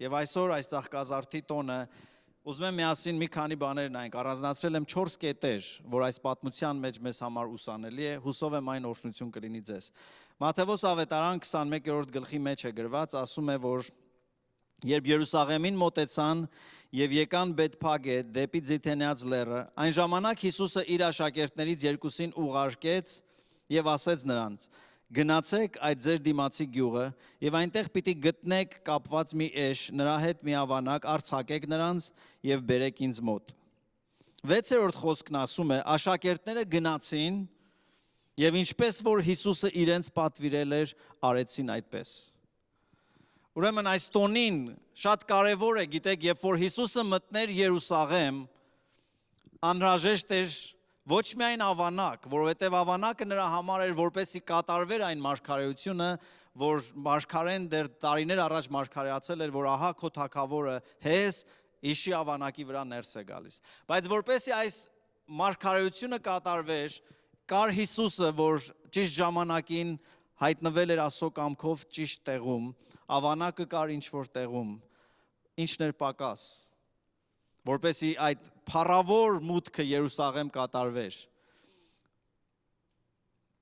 Եվ այսօր այս ծաղկազարդի տոնը ուզում եմ միասին մի քանի բաներ նայենք, առանձնացրել եմ 4 կետեր, որ այս պատմության մեջ մեզ համար ուսանելի է, հուսով եմ այն օրհնություն կլինի ձեզ։ Մատթեոս ավետարան 21-րդ գլխի մեջ է գրված, ասում է, որ երբ Երուսաղեմին մոտեցան եւ եկան Բեթփագե դեպի Ձիթենեաց լեռը, այն ժամանակ Հիսուսը իր աշակերտներից երկուսին ուղարկեց եւ ասեց նրանց. Գնացեք այդ ձեր դիմացի գյուղը եւ այնտեղ պիտի գտնեք կապված մի էշ, նրա հետ միավանակ արձակեք նրանց եւ բերեք ինձ մոտ։ 6-րդ խոսքն ասում է. աշակերտները գնացին եւ ինչպես որ Հիսուսը իրենց պատվիրել էր, արեցին այդպես։ Ուրեմն այս տոնին շատ կարևոր է, գիտեք, երբ որ Հիսուսը մտներ Երուսաղեմ, անհրաժեշտ էր ոչ միայն ավանակ, որովհետև ավանակը նրա համար էր, որպեսզի կատարվեր այն մարգարեությունը, որ մարգարեն դեռ տարիներ առաջ մարգարեացել էր, որ ահա քո թագավորը հես իշի ավանակի վրա ներս է գալիս։ Բայց որպեսզի այս մարգարեությունը կատարվեր, կար Հիսուսը, որ ճիշտ ժամանակին հայտնվել էր Աստծո կամքով ճիշտ տեղում, ավանակը կար ինչ-որ տեղում, ինչն էր պակաս, որպեսզի այդ փառավոր մուտքը Երուսաղեմ կատարվեր։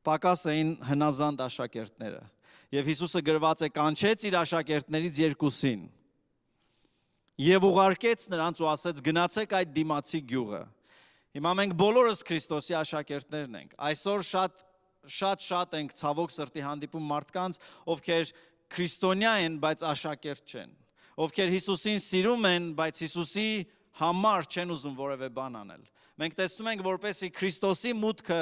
Պակաս էին հնազանդ աշակերտները։ Եվ Հիսուսը գրված է կանչեց իր աշակերտներից երկուսին եւ ուղարկեց նրանց ու ասեց գնացեք այդ դիմացի գյուղը։ Հիմա մենք բոլորս Քրիստոսի աշակերտներն ենք։ Այսօր շատ ենք ցավոք սրտի հանդիպում մարդկանց, ովքեր քրիստոնյա են, բայց աշակերտ չեն, ովքեր Հիսուսին սիրում են, բայց Հիսուսի համար չեն ուզում որևէ բան անել։ Մենք տեսնում ենք, որպեսզի Քրիստոսի մուտքը,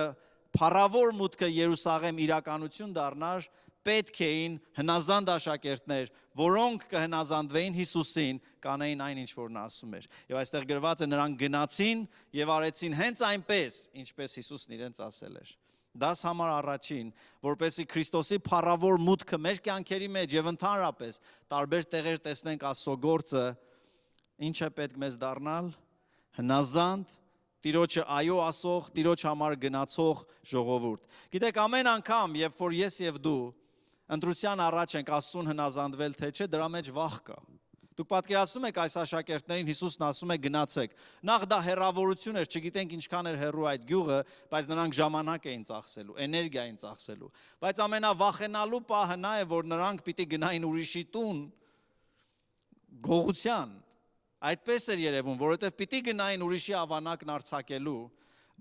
փառավոր մուտքը Երուսաղեմ իրականություն դառնար, պետք էին հնազանդ աշակերտներ, որոնք կհնազանդվեին Հիսուսին, կանեին այն, ինչ որ նա ասում էր։ Եվ այստեղ գրված է նրանք գնացին եւ արեցին հենց այնպես, ինչպես Հիսուսն իրենց ասել էր։ Դաս համար առաջին, որպեսզի Քրիստոսի փառավոր մուտքը մեր կյանքերի մեջ եւ ընդհանրապես տարբեր տեղեր տեսնենք Աստծո գործը, ինչ է պետք մեզ դառնալ, հնազանդ, Տիրոջը այո ասող, Տիրոջ համար գնացող ժողովուրդ։ Գիտեք, ամեն անգամ, երբ որ ես եւ դու ընտրության առաջ ենք Աստծուն հնազանդվել, թե չէ, դրա մեջ վախ կա։ Դուք պատկերացնում եք այս աշակերտներին Հիսուսն ասում է գնացեք։ Նախ դա հեռավորություն էր, չգիտենք ինչքան էր հեռու այդ գյուղը, բայց նրանք ժամանակ էին ծախսելու, էներգիա էին ծախսելու։ Բայց ամենավախենալու պահը նա է, որ նրանք պիտի գնային ուրիշի տուն գողության։ Այդպես էր երևում, որովհետև պիտի գնային ուրիշի ավանակն արձակելու,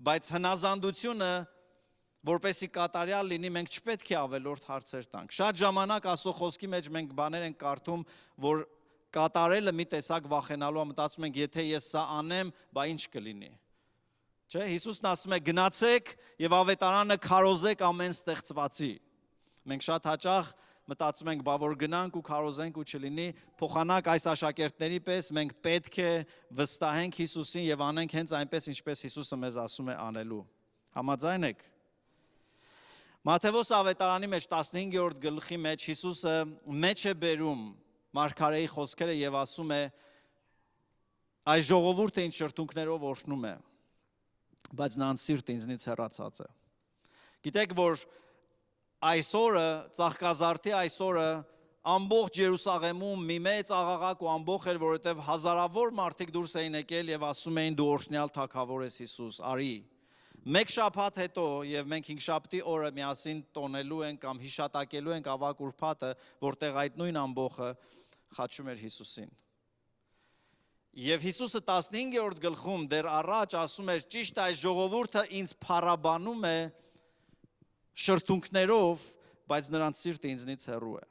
բայց հնազանդությունը, որպեսի կատարյալ լինի, մենք չպետք է ավելորդ հարցեր տանք։ Շատ ժամանակ Աստծո խոսքի մեջ մենք բաներ ենք կարդում, որ կատարելը մի տեսակ վախենալու, մտածում ենք, եթե ես սա անեմ, բա ինչ կլինի։ Չէ, Հիսուսն ասում է գնացեք եւ ավետարանը քարոզեք ամեն ստեղծվածի։ Մենք շատ հաճախ մտածում ենք, բա որ գնանք ու քարոզենք ու չլինի, փոխանակ այս աշակերտների պես մենք պետք է վստահենք Հիսուսին եւ անենք հենց այնպես, ինչպես Հիսուսը մեզ ասում է անելու։ Համաձայն եք։ Մատթեոս ավետարանի մեջ 15-րդ գլխի մեջ Հիսուսը մեջ է բերում մարգարեի խոսքերը եւ ասում է այս ժողովուրդը ինչ շրթունքներով օրհնում է, բայց նրանց սիրտը ինձնից հեռացած է։ Գիտեք, որ այսօրը, ծաղկազարդի այսօրը ամբողջ Երուսաղեմում մի մեծ աղաղակ ու ամբողջ էր, որովհետև հազարավոր մարդիկ դուրս էին եկել եւ ասում էին դու օրհնյալ թագավոր ես Հիսուս, արի։ Մեկ շաբաթ հետո եւ մենք 5 շաբթի օրը միասին տոնելու ենք կամ հիշատակելու ենք ավակ ուրբաթը, որտեղ այդ նույն ամբողջը խաչում էր Հիսուսին։ Եվ Հիսուսը 15-րդ գլխում դեռ առաջ ասում էր ճիշտ այս ժողովուրդը ինձ փառաբանում է շրթունքներով, բայց նրանց սիրտը ինձնից հեռու է։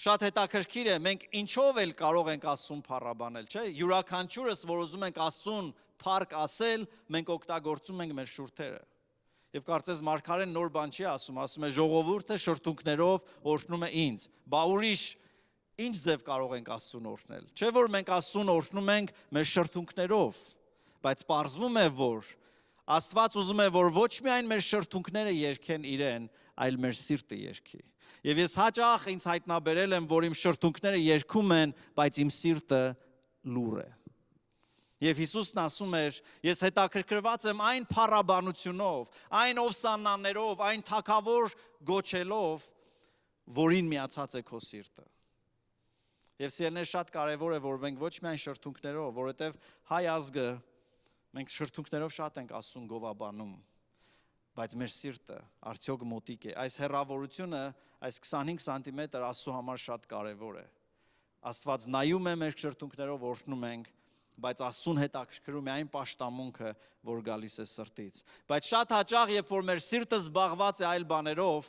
Շատ հետաքրքիր է, մենք ինչով էլ կարող ենք Աստծուն փառաբանել, չէ՞։ Յուրաքանչյուրս, որ ուզում ենք Աստծուն փառք ասել, մենք օգտագործում ենք մեր շուրթերը։ Եվ կարծես մարգարեն նոր բան չի ասում է ժողովուրդը շրթունքներով օրհնում է ինձ։ Բա ուրիշ ինչ ձև կարող ենք Աստծուն օրհնել։ Չէ՞ որ մենք Աստծուն օրհնում ենք մեր շրթունքներով, բայց պարզվում է, որ Աստված ուզում է, որ ոչ միայն մեր շրթունքները երգեն իրեն, այլ մեր սիրտը երգի։ Եվ ես հաճախ ինձ հայտնաբերել եմ, որ իմ շրթունքները երգում են, բայց իմ սիրտը լուռ է։ Եվ Հիսուսն ասում էր, ես հետաքրքրված եմ այն փառաբանությունով, այն ովսանաներով, այն թագավոր գոչելով, որին միացած է քո սիրտը։ Եվ սիրելիներ, շատ կարևոր է, որ մենք ոչ միայն շրթունքներով, որովհետև հայ ազգը մենք շրթունքներով շատ ենք Աստծուն գովաբանում, բայց մեր սիրտը արդյոք մոտիկ է։ Այս հեռավորությունը, այս 25 սանտիմետր Աստծո համար շատ կարևոր է։ Աստված նայում է մեր շրթունքներով, օրհնում ենք, բայց Աստծուն հետաքրքրում է այն պաշտամունքը, որ գալիս է սրտից։ Բայց շատ հաճախ, երբ որ մեր սիրտը զբաղված է այլ բաներով,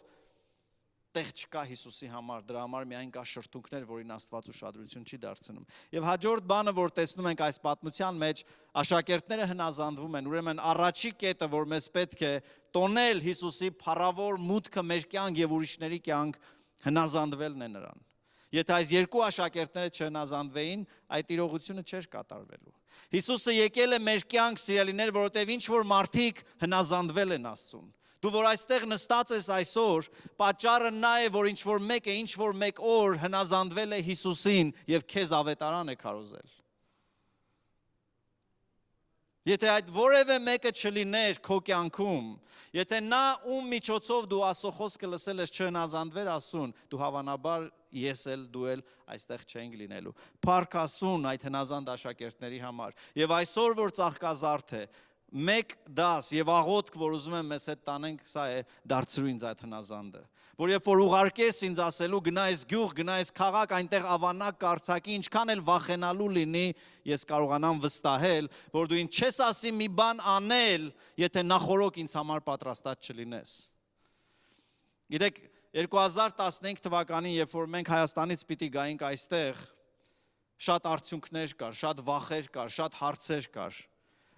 տեղ չկա Հիսուսի համար, դրա համար միայն կա շրթունքներ, որին Աստված ուշադրություն չի դարձնում։ Եվ հաջորդ բանը, որ տեսնում ենք այս պատմության մեջ, աշակերտները հնազանդվում են, ուրեմն առաջի կետը, որ մեզ պետք է տոնել Հիսուսի փառավոր մուտքը մեր կյանք եւ ուրիշների կյանք, հնազանդվելն է նրան։ Եթե այս երկու աշակերտները չհնազանդվեին, այդ իրողությունը չէր կատարվելու։ Հիսուսը եկել է մեր կյանք, սիրելիներ, որովհետև ինչ որ մարդիկ հնազանդվել են Աստծուն։ Դու որ այստեղ նստած ես այսօր, պատճառը նա է, որ ինչ որ մեկ է, ինչ որ մեկ օր հնազանդվել է Հիսուսին եւ քեզ ավետարան է քարոզել։ Եթե այդ որևէ մեկը չլիներ քո կյանքում, եթե նա ում միջոցով դու Աստծո խոսքը լսել ես չհնազանդվեր Աստծուն, դու հավանաբար ես էլ դու էլ այստեղ չենք լինելու։ Փառք Աստծուն այդ հնազանդ աշակերտների համար։ Եվ այսօր որ ծաղկազարդ է, մեկ դաս եւ աղոթք, որ ուզում եմ մեզ հետ տանենք, սա է դարձրու ինձ այդ հնազանդը, որ երբ որ ուղարկես ինձ ասելու գնա այս գյուղ, գնա այս քաղաք, այնտեղ ավանակ կարծակի, ինչքան էլ վախենալու լինի, ես կարողանամ վստահել, որ դու ինձ չես ասի մի բան անել, եթե նախորոք ինձ համար պատրաստած չլինես։ Գիտեք, 2015 թվականին, երբ որ մենք Հայաստանից պիտի գայինք այստեղ, շատ արդյունքներ կար, շատ վախեր կար, շատ հարցեր կար։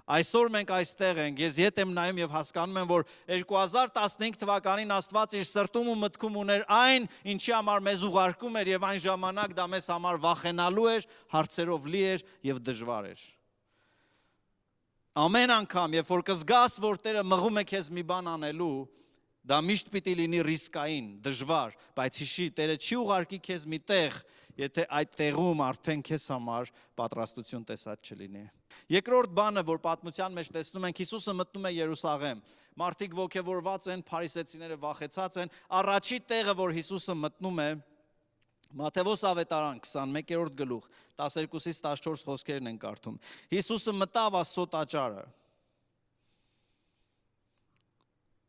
Այսօր մենք այստեղ ենք, ես ետ եմ նայում եւ հասկանում եմ, որ 2015 թվականին Աստված իր սրտում ու մտքում ուներ այն, ինչի համար մեզ ուղարկում էր եւ այն ժամանակ դա մեզ համար վախենալու էր, հարցերով լի էր եւ դժվար էր։ Ամեն անգամ, երբ որ կզգաս, որ Տերը մղում է քեզ մի բան անելու, դա միշտ պիտի լինի ռիսկային, դժվար, բայց հիշի, Տերը չի ուղարկի քեզ մի տեղ, եթե այդ տեղում արդեն քեզ համար պատրաստություն տեսած չլինի։ Երկրորդ բանը, որ պատմության մեջ տեսնում ենք, Հիսուսը մտնում է Երուսաղեմ։ Մարդիկ ոգևորված են, փարիսեցիները վախեցած են։ Առաջի տեղը, որ Հիսուսը մտնում է, Մատթեոս ավետարան 21-րդ գլուխ 12-ից 14 խոսքերն են կարդում։ Հիսուսը մտավ Աստծո տաճարը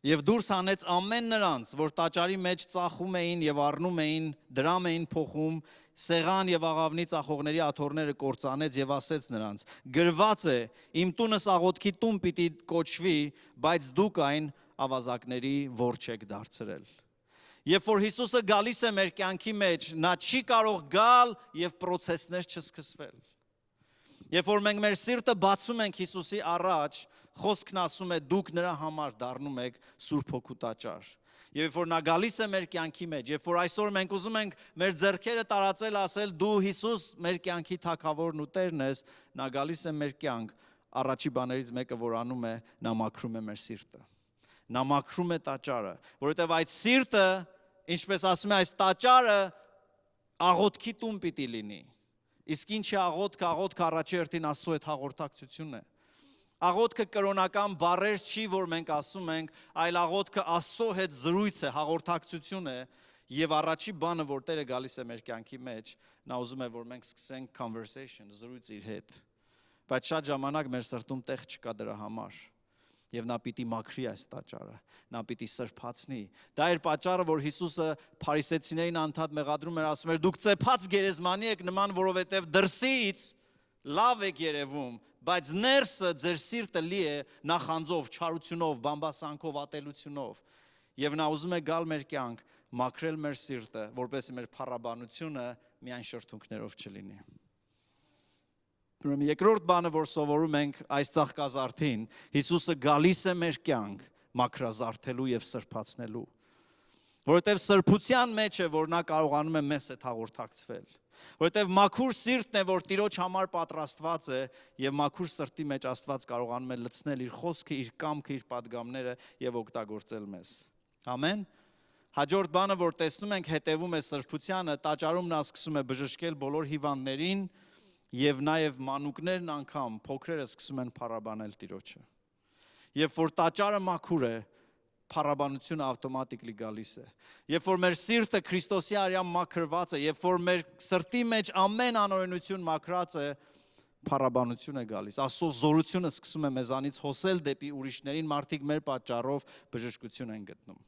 եւ դուրս հանեց ամեն նրանց, որ տաճարի մեջ ծախում էին եւ առնում էին, դրամ էին փոխում, սեղան եւ աղավնի ծախողների աթոռները կործանեց եւ ասեց նրանց. գրված է, իմ տունս աղոթքի տուն պիտի կոչվի, բայց դուք այն ավազակների ворջ եք դարձրել։ Երբ որ Հիսուսը գալիս է մեր կյանքի մեջ, նա չի կարող գալ եւ process-ներ չսկսվել։ Երբ որ մենք մեր սիրտը բացում ենք Հիսուսի առաջ, խոսքն ասում է դուք նրա համար դառնում եք Սուրբ Հոգու տաճար։ Եվ երբ որ նա գալիս է մեր կյանքի մեջ, երբ որ այսօր մենք ուզում ենք մեր ձեռքերը տարածել, ասել դու Հիսուս մեր կյանքի թագավորն ու Տերն ես, նա գալիս է մեր կյանք, առաջի բաներից մեկը որ անում է, նա մաքրում է մեր սիրտը։ Նա մաքրում է տաճարը, որովհետև այդ սիրտը, ինչպես ասում է, այս տաճարը աղոթքի տուն պիտի լինի։ Իսկ ինչ է աղոթքը, աղոթքը առաջի հերթին Աստծո հետ հաղորդակցությունն է։ Աղոթքը կրոնական բառեր չի, որ մենք ասում ենք, այլ աղոթքը Աստծո հետ զրույց է, հաղորդակցություն է, եւ առաջի բանը, որ Տերը գալիս է մեր կյանքի մեջ, նա ուզում է, որ մենք սկսենք conversation, զրույց իր հետ։ Բայց շատ ժամանակ մեր սրտում տեղ չկա դրա համար։ Եվ նա պիտի մաքրի այս տաճարը, նա պիտի սրբացնի։ Դա էր պատճառը, որ Հիսուսը փարիսեցիներին անդադ մեղադրում էր, ասում էր, դուք ծեփած գերեզմանի եք նման, որովհետև դրսից լավ եք երևում, բայց ներսը ձեր սիրտը լի է նախանձով, չարությունով, բամբասանքով, ատելությունով։ Եվ նա ուզում է գալ մեր կյանք, մաքրել մեր սիրտը, որպեսզի մեր փառաբանությունը միայն շրթունքներով չլինի։ Երկրորդ բանը, որ սովորում ենք այս ծաղկազարդին, Հիսուսը գալիս է մեր կյանք մաքրազարդելու եւ սրբացնելու։ Որովհետև սրբության մեջ է, որ նա կարողանում է մեզ հետ հաղորդակցվել։ Որովհետև մաքուր սիրտն է, որ Տիրոջ համար պատրաստված է եւ մաքուր սրտի մեջ Աստված կարողանում է լցնել իր խոսքը, իր կամքը, իր պատգամները եւ օգտագործել մեզ։ Ամեն։ Հաջորդ բանը, որ տեսնում ենք, հետևում է սրբությանը, տաճարում նա սկսում է բժշկել բոլոր հիվանդներին եւ նաեւ մանուկներն անգամ փոքրերը սկսում են փառաբանել Տիրոջը։ Երբ որ տաճարը մաքուր է, փառաբանությունը ավտոմատիկլի գալիս է։ Երբ որ մեր սիրտը Քրիստոսի արյամբ մաքրված է, երբ որ մեր սրտի մեջ ամեն անօրենություն մաքրած է, փառաբանություն է գալիս։ Աստծո զորությունը սկսում է մեզանից հոսել դեպի ուրիշներին, մարդիկ մեր պատճառով բժշկություն են գտնում։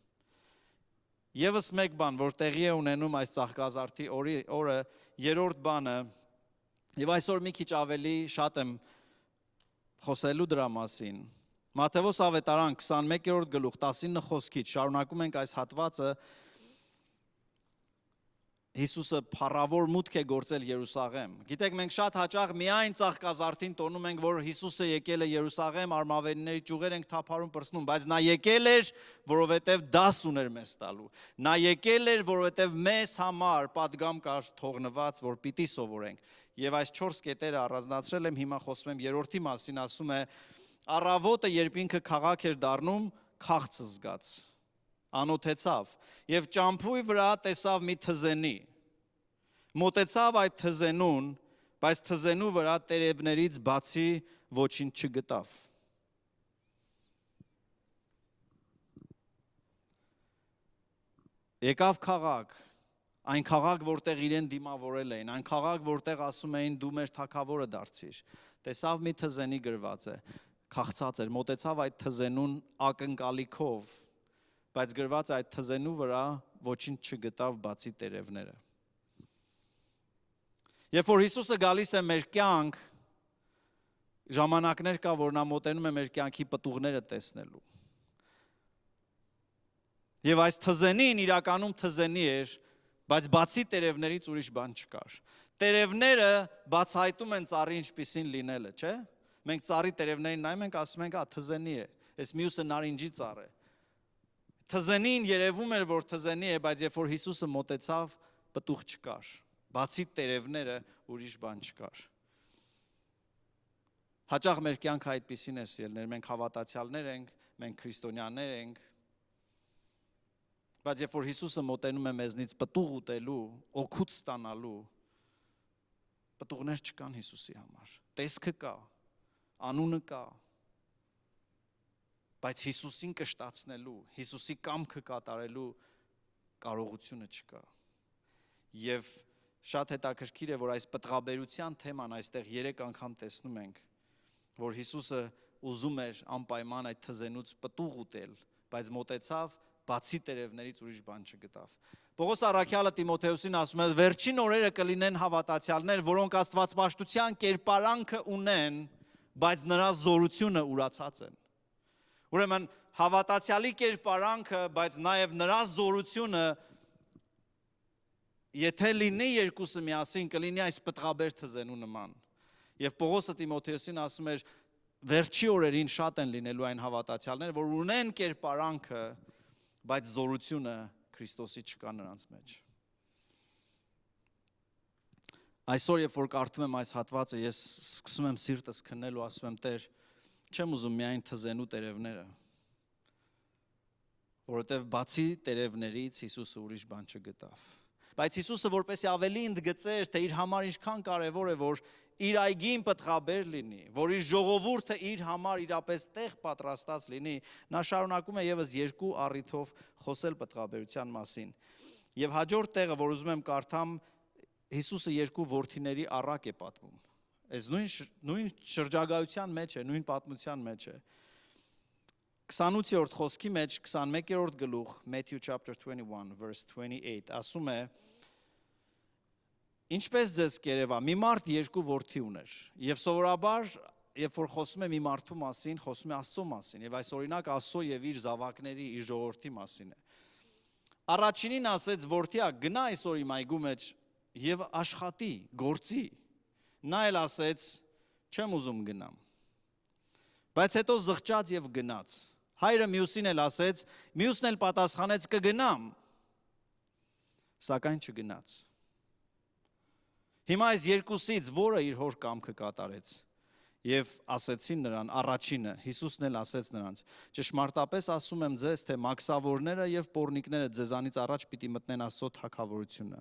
Եվս մեկ բան, որ տեղի է ունենում այս Ծաղկազարդի օրը, երրորդ բանը, եւ այսօր մի քիչ ավելի շատ եմ խոսելու դրա մասին։ Մատթեոս ավետարան 21-րդ գլուխ 19 խոսքից շարունակում ենք այս հատվածը։ Հիսուսը փառավոր մուտք է գործել Երուսաղեմ։ Գիտեք, մենք շատ հաճախ միայն Ծաղկազարդին տոնում ենք, որ Հիսուսը եկել է Երուսաղեմ, արմավենիների ճյուղեր ենք թափարում պրծնում, բայց նա եկել էր, որովհետև դաս ուներ մեզ տալու։ Նա եկել էր, որովհետև մեզ համար պատգամ կար թողնված, որ պիտի սովորենք։ Եվ այս 4 կետերը առանձնացրել եմ, հիմա խոսում եմ երրորդի մասին, ասում է. առավոտը, երբ ինքը քաղաք էր դառնում, քաղցը զգաց, անոթեցավ եւ ճամփուի վրա տեսավ մի թզենի։ Մոտեցավ այդ թզենուն, բայց թզենու վրա տերևներից բացի ոչինչ չգտավ։ Եկավ քաղաք, այն քաղաք, որտեղ իրեն դիմավորել էին, այն քաղաք, որտեղ ասում էին դու մեր թագավորը դարձիր։ Տեսավ մի թզենի գրված է, քաղցած էր, մոտեցավ այդ թզենուն ակնկալիքով, բայց գրված այդ թզենու վրա ոչինչ չգտավ բացի տերևները։ Երբ որ Հիսուսը գալիս է մեր կյանք, ժամանակներ կա, որ նա մոտենում է մեր կյանքի պտուղները տեսնելու։ Եվ այս թզենին իրականում թզենի էր, բայց բացի տերևներից ուրիշ բան չկար։ Տերևները բացահայտում են ծառի ինչպիսին լինելը, չէ՞։ Մենք ծառի տերևներին նայում ենք, ասում ենք, թզենի է, այս մյուսը նարինջի ծառ է։ Թզենին երևում էր, որ թզենի է, բայց երբ որ Հիսուսը մոտեցավ, պտուղ չկար։ Բացի տերևները ուրիշ բան չկար։ Հաճախ մեր կյանքը այդպիսին է, սիրելիներ, մենք հավատացյալներ ենք, մենք քրիստոնյաներ ենք, բայց երբ որ Հիսուսը մոտենում է մեզնից պտուղ ուտելու, օգուտ ստանալու, պտուղներ չկան Հիսուսի համար։ Տեսքը կա, անունը կա, բայց Հիսուսին կշտացնելու, Հիսուսի կամքը կատարելու կարողությունը չկա։ Եվ շատ հետաքրքիր է, որ այս պտղաբերության թեման այստեղ 3 անգամ տեսնում ենք, որ Հիսուսը ուզում էր անպայման այդ թզենուց պտուղ ուտել, բայց մոտեցավ, բացի տերևներից ուրիշ բան չգտավ։ Պողոս առաքյալը Տիմոթեոսին ասում է, վերջին օրերը կլինեն հավատացյալներ, որոնք աստվածպաշտության կերպարանքը ունեն, բայց նրա զորությունը ուրացած են։ Ուրեմն հավատացյալի կերպարանքը, բայց նաև նրա զորությունը, եթե լինի երկուսը միասին, կլինի այս պտղաբեր թզենու նման։ Եվ Պողոսը Տիմոթեոսին ասում էր, վերջի օրերին շատ են լինելու այն հավատացյալներ, որ ունեն կերպարանքը, բայց զորությունը Քրիստոսի չկա նրանց մեջ։ Այսօր, երբ որ կարդում եմ այս հատվածը, ես սկսում եմ սիրտս քննել ու ասում եմ, Տեր, չեմ ուզում միայն թզենու տերևները, որովհետև բացի տերևներից Հիսուսը ուրիշ բան չգտավ։ Բայց Հիսուսը որպեսզի ավելի ընդգծեր, թե իր համար ինչքան կարևոր է, որ իր այգին պտղաբեր լինի, որ իր ժողովուրդը իր համար իրապես տեղ պատրաստած լինի, նա շարունակում է եւս 2 առիթով խոսել պտղաբերության մասին։ Եվ հաջորդ տեղը, որ ուզում եմ կարդամ, Հիսուսը 2 որդիների առակ է պատմում։ Այս նույն շրջագայության մեջ է, նույն պատմության մեջ է։ 28-րդ խոսքի մեջ 21-րդ գլուխ Matthew chapter 21 verse 28 ասում է. Ինչպես ձեզ կերևա, մի մարդ 2 որդի ուներ, եւ սովորաբար, երբ որ խոսում է մի մարդու մասին, խոսում է Աստծո մասին, եւ այս օրինակ Աստծո եւ իր զավակների, իր ժողովրդի մասին է։ Առաջինին ասեց, որդիա, գնա այսօր իմ այգու մեջ եւ աշխատի, գործի։ Նա էլ ասեց, չեմ ուզում գնամ։ Բայց հետո զղջաց եւ գնաց։ Հայրը մյուսին էլ ասեց, մյուսն էլ պատասխանեց, կգնամ, սակայն չգնաց։ Հիմա այս երկուսից որը իր հոր կամքը կատարեց։ Եվ ասեցին նրան, առաջինը, Հիսուսն էլ ասեց նրանց, ճշմարտապես ասում եմ ձեզ, թե մաքսավորները եւ պոռնիկները ձեզանից առաջ պիտի մտնեն Աստծո թագավորությունը։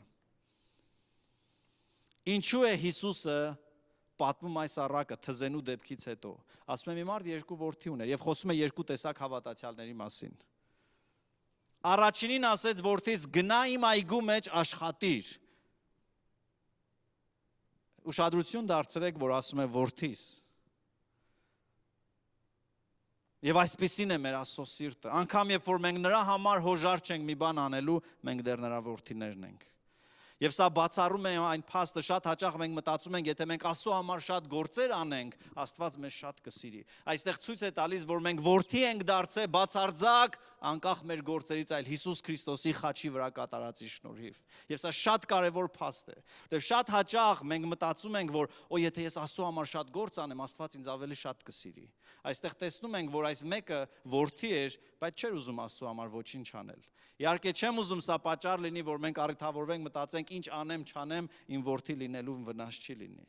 Ինչու է Հիսուսը պատմում այս առակը թզենու դեպքից հետո։ Ասում է մի մարդ 2 որդի ուներ եւ խոսում է 2 տեսակ հավատացյալների մասին։ Առաջինին ասեց որդիս գնա իմ այգու մեջ աշխատիր։ Ուշադրություն դարձրեք, որ ասում է որդիս։ Եվ այսպիսին է մեր Աստծո սիրտը։ Անկամ երբ որ մենք նրա համար հոժար չենք մի բան անելու, մենք դեռ նրա որդիներն ենք։ Եվ սա բացառում է այն փաստը, շատ հաճախ մենք մտածում ենք, եթե մենք Աստծո համար շատ գործեր անենք, Աստված մեզ շատ կսիրի։ Այստեղ ցույց է տալիս, որ մենք որդի ենք դարձել բացարձակ անկախ մեր գործերից, այլ Հիսուս Քրիստոսի խաչի վրա կատարածի շնորհիվ։ Եվ սա շատ կարևոր փաստ է, որտեղ շատ հաճախ մենք մտածում ենք, որ եթե ես Աստծո համար շատ գործ անեմ, Աստված ինձ ավելի շատ կսիրի։ Այստեղ տեսնում ենք, որ այս մեկը որդի էր, բայց չէր ուզում Աստծո համար ոչինչ անել։ Իհարկե չեմ ուզում սա պատճառ լինի, որ մենք առիթավորվենք, մտածենք, ինչ անեմ, չանեմ, իմ որդի լինելու վնաս չի լինի։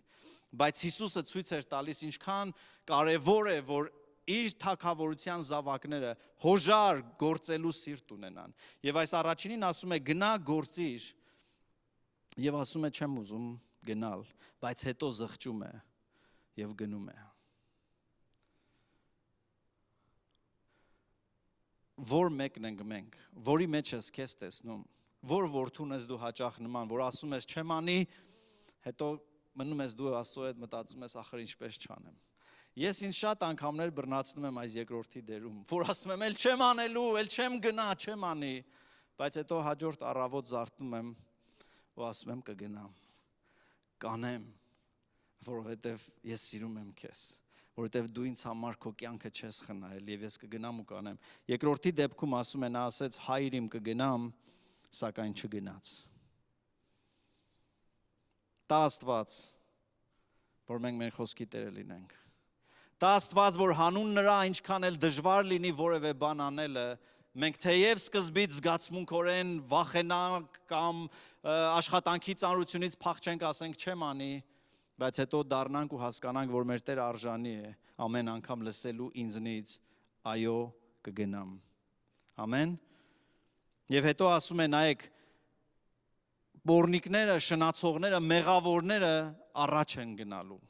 Բայց Հիսուսը ցույց էր տալիս ինչքան կարևոր է, որ իր թագավորության զավակները հոժար գործելու սիրտ ունենան։ Եվ այս առաջինին ասում է գնա գործիր, եւ ասում է չեմ ուզում գնալ, բայց հետո զղջում է եւ գնում է։ Որ մեկն ենք մենք, որի մեջ ես քեզ տեսնում, որ որդուն ես դու հաճախ նման, որ ասում ես չեմ անի, հետո մնում ես դու Աստծո հետ մտածում ես ախր ինչպես չանեմ։ Ես ինձ շատ անգամներ բռնացնում եմ այս երկրորդի դերում, որ ասում եմ, էլ չեմ անելու, էլ չեմ գնա, չեմ անի, բայց հետո հաջորդ առավոտ զարթնում եմ ու ասում եմ կգնամ, կանեմ, որովհետև ես սիրում եմ քեզ, որովհետև դու ինձ համար քո կյանքը չես խնայել եւ ես կգնամ ու կանեմ։ Երկրորդի դեպքում ասում է նա ասեց հայր իմ կգնամ, սակայն չգնաց։ Տա Աստված, որ մենք մեր խոսքի տերը լինենք։ Տա Աստված, որ հանուն նրա ինչքան էլ դժվար լինի որևէ բան անելը, մենք թեև սկզբից զգացմունքորեն վախենանք կամ աշխատանքի ծանրությունից փախչենք, ասենք չեմ անի, բայց հետո դառնանք ու հասկանանք, որ մեր Տերը արժանի է ամեն անգամ լսելու ինձնից այո կգնամ։ Ամեն։ Եվ հետո ասում է նայեք բորնիկները, շնացողները, մեղավորները առաջ են գնալու։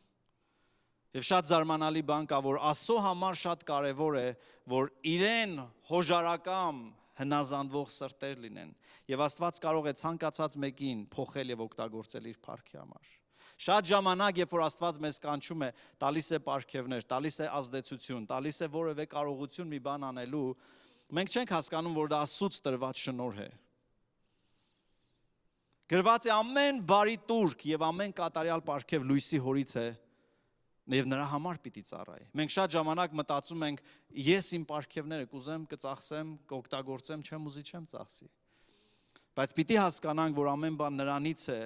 Եվ շատ զարմանալի բան կա, որ Աստծո համար շատ կարևոր է, որ իրեն հոժարակամ հնազանդվող սրտեր լինեն։ Եվ Աստված կարող է ցանկացած մեկին փոխել եւ օգտագործել իր փառքի համար։ Շատ ժամանակ, երբ որ Աստված մեզ կանչում է, տալիս է պարգևներ, տալիս է ազդեցություն, տալիս է որևէ կարողություն մի բան անելու, մենք չենք հասկանում, որ դա Աստծուց տրված շնորհ է։ Գրված է ամեն բարի տուրք եւ ամեն կատարյալ պարգև լույսի հորից է եւ նրա համար պիտի ծառայի։ Մենք շատ ժամանակ մտածում ենք, ես իմ պարգևները կուզեմ, կծախսեմ, կօգտագործեմ, չեմ ուզի չեմ ծախսի։ Բայց պիտի հասկանանք, որ ամեն բան նրանից է,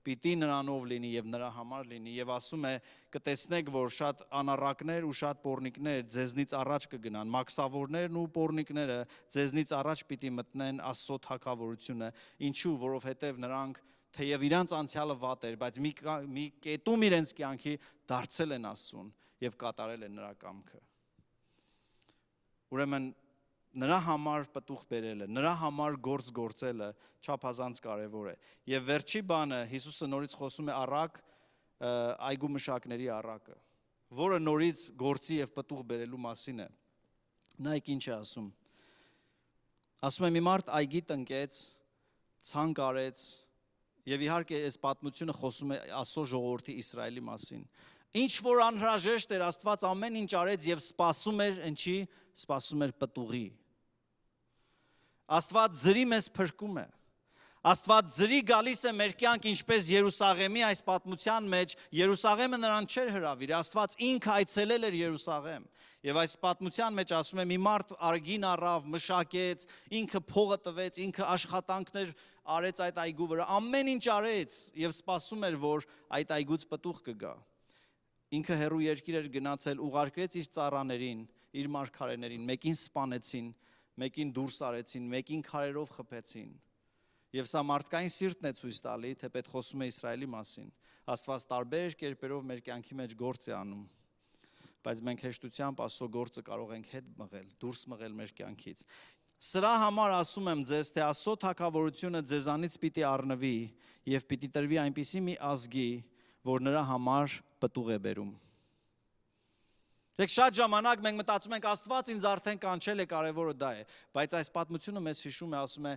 պիտի նրանով լինի եւ նրա համար լինի եւ ասում է կտեսնեք, որ շատ անառակներ ու շատ պոռնիկներ ձեզնից առաջ կգնան, մաքսավորներն ու պոռնիկները ձեզնից առաջ պիտի մտնեն Աստծո թագավորությունը, ինչու, որովհետեւ նրանք թեև իրանց անցյալը վատ էր, բայց մի կետում իրենց կյանքի դարձել են Աստծուն եւ կատարել են նրա կամքը։ Ուրեմն նրա համար պտուղ բերելը, նրա համար գործ գործելը չափազանց կարևոր է։ Եվ վերջի բանը Հիսուսը նորից խոսում է առակ այգու մշակների առակը, որը նորից գործի եւ պտուղ բերելու մասին է։ Նայեք ինչ է ասում։ Ասում է մի մարդ այգի տնկեց, ցանկ արեց, եւ իհարկե այս պատմությունը խոսում է Աստծո ժողովրդի Իսրայելի մասին։ Ինչ որ անհրաժեշտ էր, Աստված ամեն ինչ արեց եւ սպասում էր, ինչի, սպասում էր պտուղի։ Աստված ձրի մեզ փրկում է։ Աստված ձրի գալիս է մեր կյանք, ինչպես Երուսաղեմի այս պատմության մեջ, Երուսաղեմը նրան չէր հրավիրել, Աստված ինքը այցելել էր Երուսաղեմ։ Եվ այս պատմության մեջ ասում է մի մարդ արգին առավ, մշակեց, ինքը փողը տվեց, ինքը աշխատանքներ արեց այդ այգու վրա, ամեն ինչ արեց եւ սպասում էր, որ այդ այգուց պտուղ կգա։ Ինքը հեռու երկիր էր գնացել, ուղարկեց իր ծառաներին, իր մարգարեներին, մեկին սպանեցին, մեկին դուրս արեցին, մեկին քարերով խփեցին։ Եվ սա մարդկային սիրտն է ցույց տալի, թե պետք խոսում է Իսրայելի մասին։ Աստված տարբեր կերպերով մեր կյանքի մեջ գործ է անում, բայց մենք հեշտությամբ Աստծո գործը կարող ենք հետ մղել, դուրս մղել մեր կյանքից։ Սրա համար ասում եմ ձեզ, թե Աստծո թագավորությունը ձեզանից պիտի առնվի եւ պիտի տրվի այնպիսի մի ազգի, որ նրա համար պտուղ է բերում։ Դեք շատ ժամանակ մենք մտածում ենք Աստված ինձ արդեն կանչել է, կարևորը դա է, բայց այս պատմությունը մեզ հիշում է, ասում է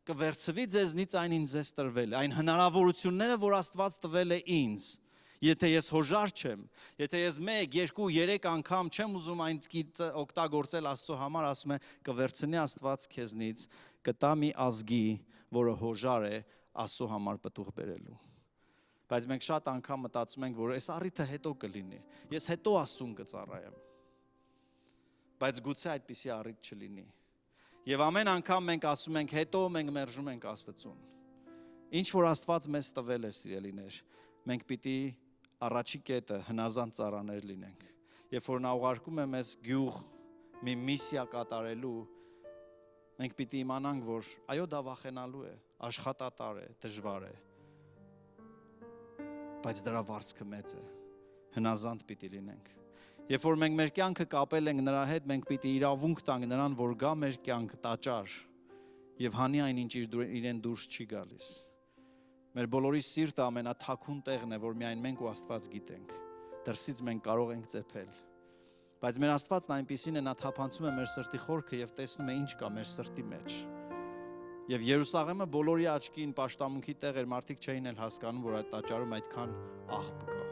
կվերցվի ձեզնից այն ինչ ձեզ տրվել է, այն հնարավորությունները, որ Աստված տվել է ինձ։ Եթե ես հոժար չեմ, եթե ես 1, 2, 3 անգամ չեմ ուզում այն օգտագործել Աստծո համար, ասում է կվերցնի Աստված քեզնից, կտա մի ազգի, որը հոժար է Աստծո համար պտուղ բերելու։ Բայց մենք շատ անգամ մտածում ենք, որ այս առիթը հետո կլինի, ես հետո Աստծուն կծառայեմ։ Բայց գուցե այդպիսի առիթ չլինի։ Եվ ամեն անգամ մենք ասում ենք, հետո մենք մերժում ենք Աստծուն։ Ինչ որ Աստված մեզ տվել է, սիրելիներ, մենք պիտի առաջի կետը հնազանդ ծառաներ լինենք։ Երբ որ նա ուղարկում է մեզ գյուղ մի միսիա կատարելու, մենք պիտի իմանանք, որ այո, դա վախենալու է, աշխատատար է, դժվար է, բայց դրա վարձքը մեծ է, հնազանդ պիտի լինենք։ Երբ որ մենք մեր կյանքը կապել ենք նրա հետ, մենք պիտի իրավունք տանք նրան, որ գա մեր կյանք տաճար եւ հանի այնինչ իրեն դուրս չի գալիս։ Մեր բոլորի սիրտը ամենաթաքուն տեղն է, որ միայն մենք ու Աստված գիտենք։ Դրսից մենք կարող ենք ծեփել։ Բայց մեր Աստվածն այնպիսին է, նա թափանցում է մեր սրտի խորքը եւ տեսնում է ինչ կա մեր սրտի մեջ։ Եվ Երուսաղեմը բոլորի աչքին պաշտամունքի տեղ էր, մարդիկ չէին էլ հասկանում, որ այդ տաճարում այդքան աղբ կա։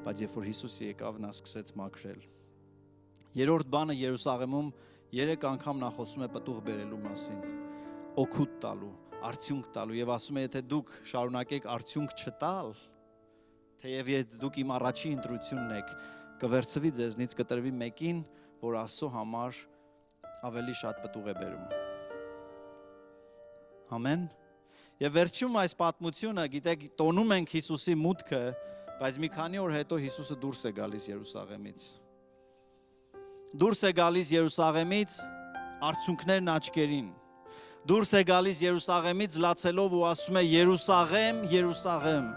Բայց երբ որ Հիսուսը եկավ, նա սկսեց մաքրել։ Երրորդ բանը Երուսաղեմում 3 անգամ նա խոսում է պտուղ բերելու մասին, օգուտ տալու, արդյունք տալու եւ ասում է, եթե դուք շարունակեք արդյունք չտալ, թեև դուք իմ առաջի ընտրությունն եք, կվերցվի ձեզնից, կտրվի մեկին, որ Աստծո համար ավելի շատ պտուղ է բերում։ Ամեն։ Եվ վերջում այս պատմությունը, գիտեք, տոնում ենք Հիսուսի մուտքը, բայց մի քանի օր հետո Հիսուսը դուրս է գալիս Երուսաղեմից։ Դուրս է գալիս Երուսաղեմից արցունքներն աչքերին։ Դուրս է գալիս Երուսաղեմից լացելով ու ասում է Երուսաղեմ, Երուսաղեմ,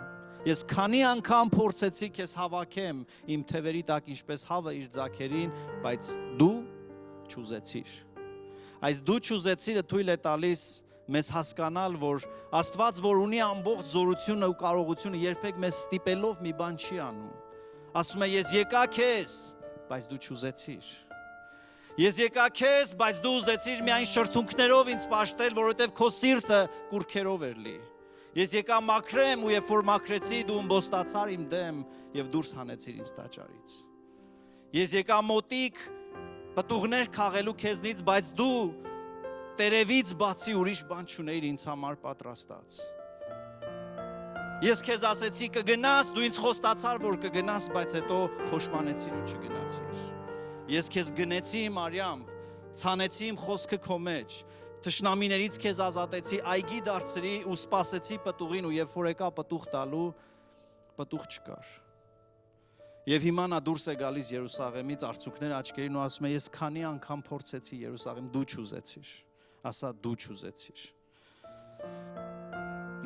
ես քանի անգամ փորձեցի քեզ հավաքեմ իմ թևերի տակ ինչպես հավը իր ձագերին, բայց դու չուզեցիր։ Այս դու չուզեցիրը թույլ է տալիս մեզ հասկանալ, որ Աստված, որ ունի ամբողջ զորությունը ու կարողությունը, երբեք մեզ ստիպելով մի բան չի անում։ Ասում է ես եկա քեզ, բայց դու չուզեցիր։ Ես եկա քեզ, բայց դու ուզեցիր միայն շրթունքներով ինձ պաշտել, որովհետև քո սիրտը կուրքերով էր լի։ Ես եկա մաքրեմ ու երբ որ մաքրեցի, դու ըմբոստացար իմ դեմ եւ դուրս հանեցիր ինձ տաճարից։ Ես եկա մոտիկ պտուղներ քաղելու քեզնից, բայց դու տերևից բացի ուրիշ բան չունեիր ինձ համար պատրաստած։ Ես քեզ ասեցի կգնաս, դու ինձ խոստացար, որ կգնաս, բայց հետո փոշմանեցիր ու չգնացիր։ Ես քեզ գնեցի իմ արյամբ, ցանեցի իմ խոսքը քո մեջ, թշնամիներից քեզ ազատեցի, այգի դարձրի ու սպասեցի պտուղին ու երբ որ եկա պտուղ տալու, պտուղ չկար։ Եվ հիմա նա դուրս է գալիս Երուսաղեմից արցունքներ աչքերին ու ասում է ես քանի անգամ փորձեցի Երուսաղեմ, դու չուզեցիր։ Ասա դու չուզեցիր։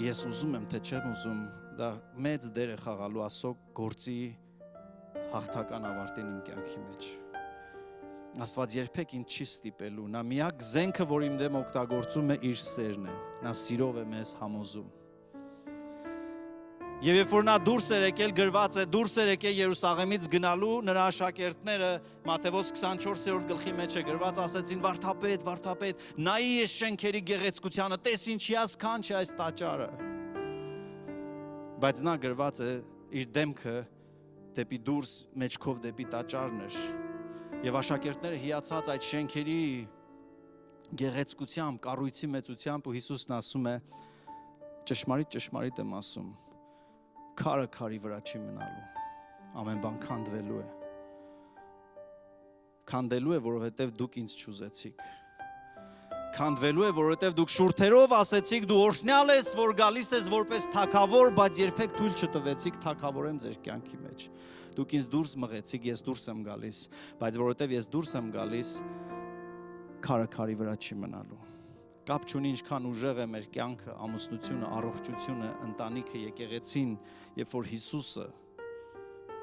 Ես ուզում եմ, թե չեմ ուզում, դա մեծ դեր է խաղալու Աստծո գործի հաղթական ավարտին իմ կյանքի մեջ։ Աստված երբեք ինձ չի ստիպելու, նա միակ զենքը, որ իմ դեմ օգտագործում է, իր սերն է, նա սիրով է մեզ համոզում։ Եվ երբ որ նա դուրս էր եկել, գրված է, դուրս էր եկել Երուսաղեմից գնալու, նրա աշակերտները Մատթեոս 24-րդ գլխի մեջ է գրված, ասեցին վարդապետ, վարդապետ, նայի այս շենքերի գեղեցկությանը, տես ինչի ասքան չէ այս տաճարը։ Բայց նա գրված է, իր դեմքը դեպի դուրս, մեջքով դեպի տաճարն էր։ Եվ աշակերտները հիացած այդ շենքերի գեղեցկությամբ, կառույցի մեծությամբ ու Հիսուսն ասում է, ճշմարիտ եմ ասում, քարը քարի վրա չի մնալու, ամեն բան քանդվելու է։ Քանդելու է, որովհետև դուք ինձ չուզեցիք։ Քանդվելու է, որովհետև դուք շուրթերով ասեցիք, դու օրհնյալ ես, որ գալիս ես որպես թագավոր, բայց երբեք թույլ չտվեցիք թագավորեմ ձեր կյանքի մեջ։ Դուք ինձ դուրս մղեցիք, ես դուրս եմ գալիս, բայց որովհետև ես դուրս եմ գալիս, քարը քարի վրա չի մնալու։ Կապ չունի ինչքան ուժեղ է մեր կյանքը, ամուսնությունը, առողջությունը, ընտանիքը, եկեղեցին, երբ որ Հիսուսը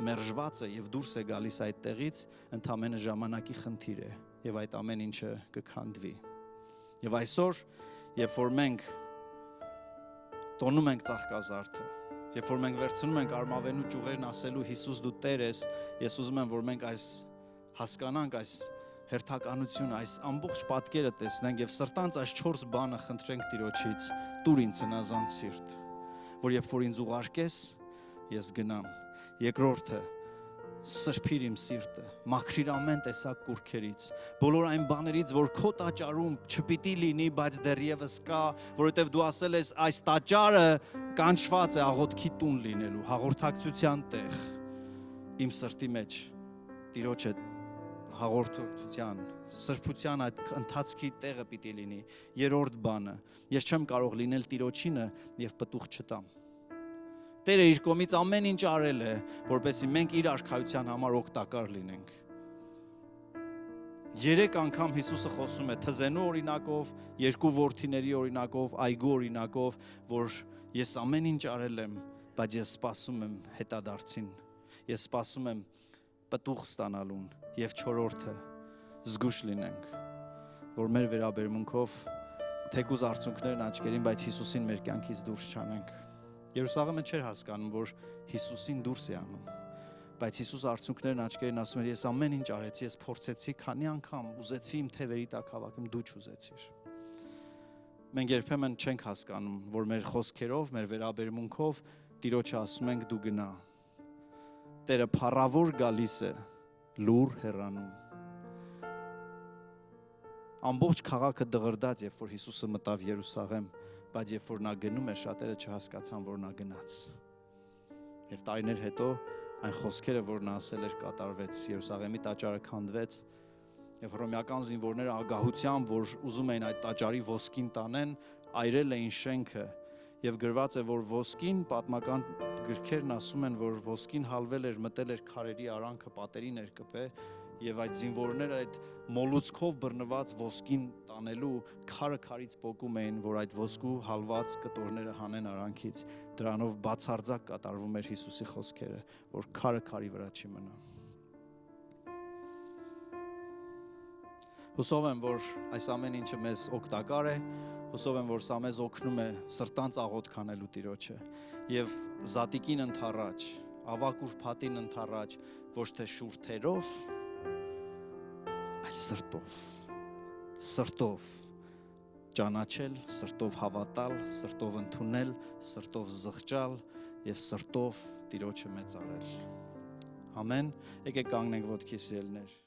մերժված է եւ դուրս է գալիս այդ տեղից, ընդամենը ժամանակի խնդիր է եւ այդ ամեն ինչը կքանդվի։ Եվ այսօր, երբ որ մենք տոնում ենք ծաղկազարդը, երբ որ մենք վերցնում ենք արմավենու ճյուղերն ասելու Հիսուս դու Տեր ես, ես ուզում եմ, որ մենք այս հասկանանք այս հերթականությունը, այս ամբողջ պատկերը տեսնենք եւ սրտանց այս 4 բանը խնդրենք Տիրոջից, տուր ինձ հնազանդ սիրտ, որ երբ որ ինձ ուղարկես, ես գնամ։ Երկրորդը, սրբիր իմ սիրտը, մաքրիր ամեն տեսակ կուրքերից, բոլոր այն բաներից, որ քո տաճարում չպիտի լինի, բայց դեռևս կա, որովհետև դու ասել ես, այս տաճարը կանչված է աղոթքի տուն լինելու, հաղորդակցության տեղ, իմ սրտի մեջ, Տիրոջ հետ հաղորդակցության, սրբության այդ ընթացքի տեղը պիտի լինի։ Երրորդ բանը, ես չեմ կարող լինել Տիրոջինը եւ պտուղ չտամ։ Տերը իր կողմից ամեն ինչ արել է, որպեսզի մենք իր արքայության համար օգտակար լինենք։ 3 անգամ Հիսուսը խոսում է թզենու օրինակով, 2 որդիների օրինակով, այգու օրինակով, որ ես ամեն ինչ արել եմ, բայց ես սպասում եմ հետադարձին։ Ես սպասում եմ պտուղ ստանալուն եւ 4-րդը զգուշ լինենք, որ մեր վերաբերմունքով թեկուզ արցունքներն աչքերին, բայց Հիսուսին մեր կյանքից դուրս չանենք։ Երուսաղեմը չէր հասկանում, որ Հիսուսին դուրս է անում, բայց Հիսուս արցունքներն աչքերին ասում էր, ես ամեն ինչ արեցի, ես փորձեցի, քանի անգամ ուզեցի իմ թևերի տակ հավաքեմ, դու չուզեցիր։ Մենք երբեմն չենք հասկանում, որ մեր խոսքերով, մեր վերաբերմունքով Տիրոջը ասում ենք դու գնա։ Տերը փառավոր գալիս է, լուր հեռանում։ Ամբողջ քաղաքը դղրդաց, երբ որ Հիսուսը մտավ Երուսաղեմ, բայց երբ որ նա գնում էր, շատերը չհասկացան, որ նա գնաց։ Եվ տարիներ հետո այն խոսքերը, որ նա ասել էր, կատարվեց, Երուսաղեմի տաճարը քանդվեց, եւ հռոմեական զինվորները ագահությամբ, որ ուզում էին այդ տաճարի ոսկին տանեն, այրել էին շենքը, եւ գրված է, որ ոսկին պատմական գրքերն ասում են, որ ոսկին հալվել էր, մտել էր քարերի արանքը, պատերին էր կպե, եւ այդ զինվորները այդ մոլուցքով բռնված ոսկին տանելու քարը քարից պոկում էին, որ այդ ոսկու հալված կտորները հանեն արանքից, դրանով բացարձակ կատարվում էր Հիսուսի խոսքերը, որ քարը քարի վրա չի մնա։ Հուսով եմ, որ այս ամեն ինչը մեզ օգտակար է, հուսով եմ, որ սա մեզ օգնում է սրտանց աղոթք անելու Տիրոջը եւ զատիկին ընթառաջ, ավակ ուրբաթին ընթառաջ, ոչ թե շուրթերով, այլ սրտով ճանաչել, սրտով հավատալ, սրտով ընդունել, սրտով զղջալ եւ սրտով Տիրոջը մեծարել։ Ամեն։ Եկեք կանգնենք ոտքի սիրելիներ։